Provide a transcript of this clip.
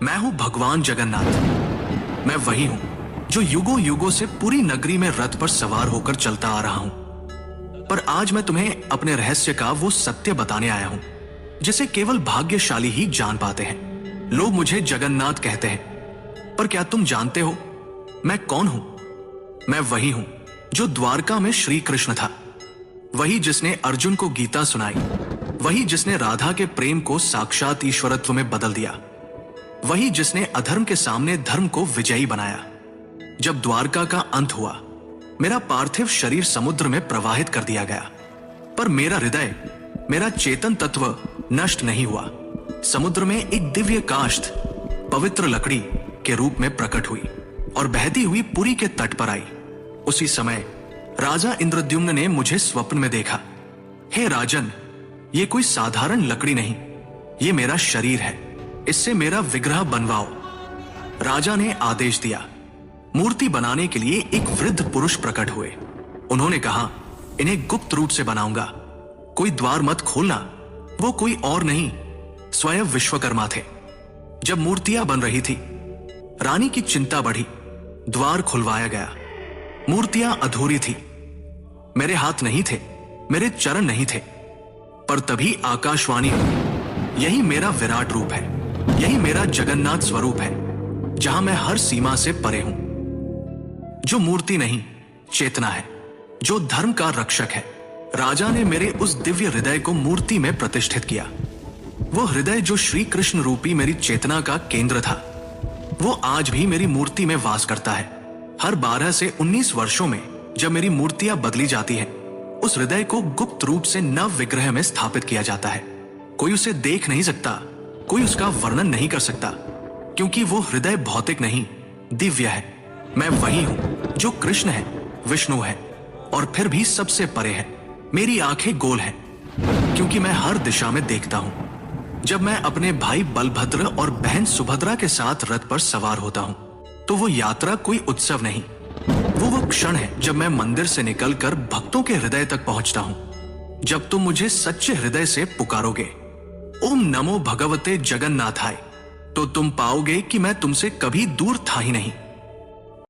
मैं हूं भगवान जगन्नाथ। मैं वही हूं जो युगों युगों से पूरी नगरी में रथ पर सवार होकर चलता आ रहा हूं। पर आज मैं तुम्हें अपने रहस्य का वो सत्य बताने आया हूं जिसे केवल भाग्यशाली ही जान पाते हैं। लोग मुझे जगन्नाथ कहते हैं, पर क्या तुम जानते हो मैं कौन हूं? मैं वही हूं जो द्वारका में श्री कृष्ण था, वही जिसने अर्जुन को गीता सुनाई, वही जिसने राधा के प्रेम को साक्षात ईश्वरत्व में बदल दिया, वही जिसने अधर्म के सामने धर्म को विजयी बनाया। जब द्वारका का अंत हुआ, मेरा पार्थिव शरीर समुद्र में प्रवाहित कर दिया गया, पर मेरा हृदय, मेरा चेतन तत्व नष्ट नहीं हुआ। समुद्र में एक दिव्य काष्ठ पवित्र लकड़ी के रूप में प्रकट हुई और बहती हुई पुरी के तट पर आई। उसी समय राजा इंद्रद्युम्न ने मुझे स्वप्न में देखा। हे राजन, ये कोई साधारण लकड़ी नहीं, ये मेरा शरीर है, इससे मेरा विग्रह बनवाओ। राजा ने आदेश दिया। मूर्ति बनाने के लिए एक वृद्ध पुरुष प्रकट हुए। उन्होंने कहा, इन्हें गुप्त रूप से बनाऊंगा, कोई द्वार मत खोलना। वो कोई और नहीं, स्वयं विश्वकर्मा थे। जब मूर्तियां बन रही थी, रानी की चिंता बढ़ी। द्वार खुलवाया गया। मूर्तियां अधूरी थी। मेरे हाथ नहीं थे, मेरे चरण नहीं थे, पर तभी आकाशवाणी हुई, यही मेरा विराट रूप है, यही मेरा जगन्नाथ स्वरूप है, जहां मैं हर सीमा से परे हूं। जो मूर्ति नहीं, चेतना है, जो धर्म का रक्षक है। राजा ने मेरे उस दिव्य हृदय को मूर्ति में प्रतिष्ठित किया। वो हृदय जो श्री कृष्ण रूपी मेरी चेतना का केंद्र था, वो आज भी मेरी मूर्ति में वास करता है। हर 12 से 19 वर्षों में जब मेरी मूर्तियां बदली जाती हैं, उस हृदय को गुप्त रूप से नव विग्रह में स्थापित किया जाता है। कोई उसे देख नहीं सकता, कोई उसका वर्णन नहीं कर सकता, क्योंकि वो हृदय भौतिक नहीं, दिव्य है। मैं वही हूं जो कृष्ण है, विष्णु है और फिर भी सबसे परे है। मेरी आंखें गोल हैं क्योंकि मैं हर दिशा में देखता हूं। जब मैं अपने भाई बलभद्र और बहन सुभद्रा के साथ रथ पर सवार होता हूं, तो वो यात्रा कोई उत्सव नहीं, वो क्षण है जब मैं मंदिर से निकलकर भक्तों के हृदय तक पहुंचता हूं। जब तुम मुझे सच्चे हृदय से पुकारोगे, ओम नमो भगवते जगन्नाथाय, तो तुम पाओगे कि मैं तुमसे कभी दूर था ही नहीं।